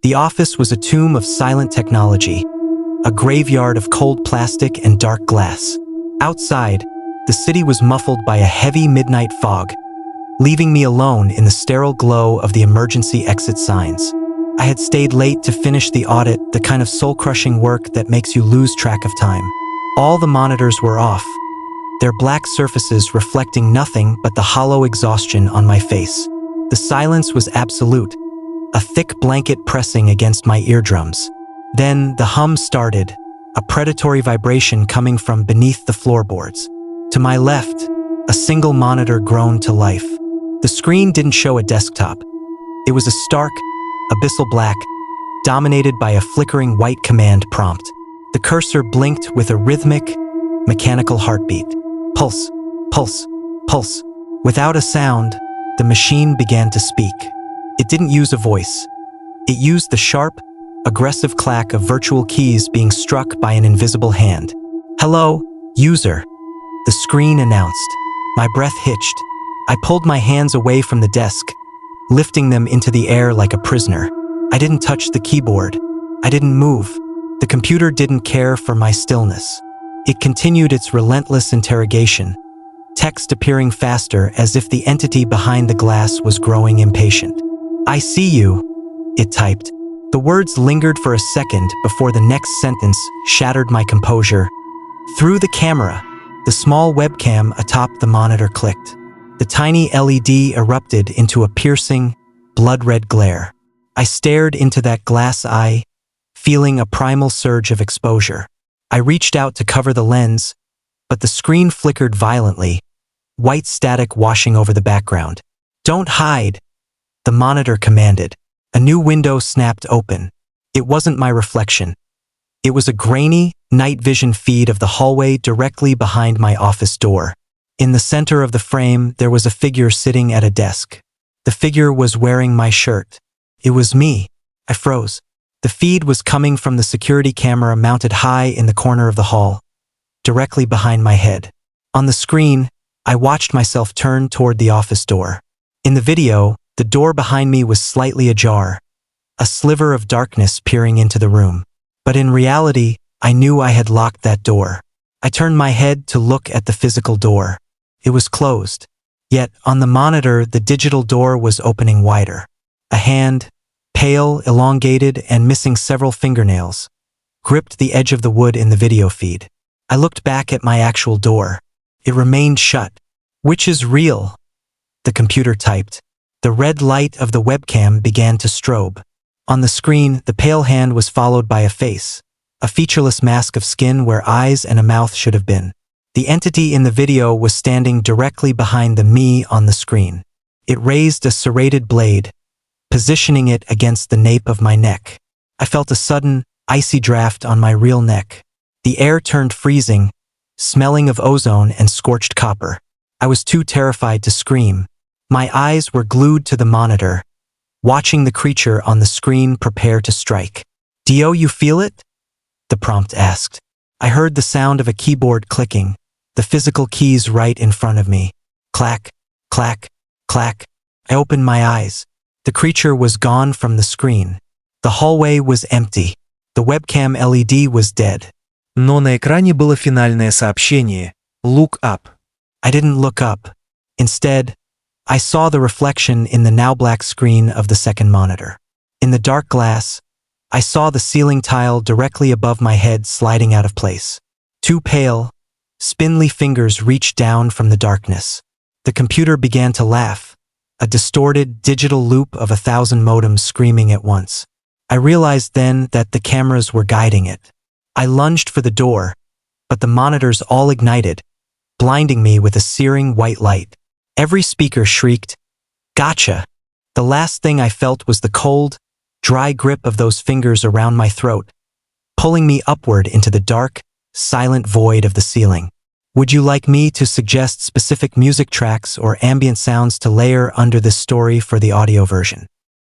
The office was a tomb of silent technology, a graveyard of cold plastic and dark glass. Outside, the city was muffled by a heavy midnight fog, leaving me alone in the sterile glow of the emergency exit signs. I had stayed late to finish the audit, the kind of soul-crushing work that makes you lose track of time. All the monitors were off, their black surfaces reflecting nothing but the hollow exhaustion on my face. The silence was absolute, a thick blanket pressing against my eardrums. Then the hum started, a predatory vibration coming from beneath the floorboards. To my left, a single monitor groaned to life. The screen didn't show a desktop. It was a stark, abyssal black, dominated by a flickering white command prompt. The cursor blinked with a rhythmic, mechanical heartbeat. Pulse, pulse, pulse. Without a sound, the machine began to speak. It didn't use a voice. It used the sharp, aggressive clack of virtual keys being struck by an invisible hand. "Hello, user," the screen announced. My breath hitched. I pulled my hands away from the desk, lifting them into the air like a prisoner. I didn't touch the keyboard. I didn't move. The computer didn't care for my stillness. It continued its relentless interrogation, text appearing faster as if the entity behind the glass was growing impatient. "I see you," it typed. The words lingered for a second before the next sentence shattered my composure. Through the camera, the small webcam atop the monitor clicked. The tiny LED erupted into a piercing, blood-red glare. I stared into that glass eye, feeling a primal surge of exposure. I reached out to cover the lens, but the screen flickered violently, white static washing over the background. "Don't hide," the monitor commanded. A new window snapped open. It wasn't my reflection. It was a grainy, night vision feed of the hallway directly behind my office door. In the center of the frame, there was a figure sitting at a desk. The figure was wearing my shirt. It was me. I froze. The feed was coming from the security camera mounted high in the corner of the hall, directly behind my head. On the screen, I watched myself turn toward the office door. In the video, the door behind me was slightly ajar, a sliver of darkness peering into the room. But in reality, I knew I had locked that door. I turned my head to look at the physical door. It was closed. Yet, on the monitor, the digital door was opening wider. A hand, pale, elongated, and missing several fingernails, gripped the edge of the wood in the video feed. I looked back at my actual door. It remained shut. "Which is real?" the computer typed. The red light of the webcam began to strobe. On the screen, the pale hand was followed by a face, a featureless mask of skin where eyes and a mouth should have been. The entity in the video was standing directly behind the me on the screen. It raised a serrated blade, positioning it against the nape of my neck. I felt a sudden, icy draft on my real neck. The air turned freezing, smelling of ozone and scorched copper. I was too terrified to scream. My eyes were glued to the monitor, watching the creature on the screen prepare to strike. "Dio, you feel it?" the prompt asked. I heard the sound of a keyboard clicking, the physical keys right in front of me. Clack, clack, clack. I opened my eyes. The creature was gone from the screen. The hallway was empty. The webcam LED was dead. Но на экране было финальное сообщение «Look up». I didn't look up. Instead, I saw the reflection in the now black screen of the second monitor. In the dark glass, I saw the ceiling tile directly above my head sliding out of place. Two pale, spindly fingers reached down from the darkness. The computer began to laugh, a distorted digital loop of 1,000 modems screaming at once. I realized then that the cameras were guiding it. I lunged for the door, but the monitors all ignited, blinding me with a searing white light. Every speaker shrieked, "Gotcha!" The last thing I felt was the cold, dry grip of those fingers around my throat, pulling me upward into the dark, silent void of the ceiling. Would you like me to suggest specific music tracks or ambient sounds to layer under this story for the audio version?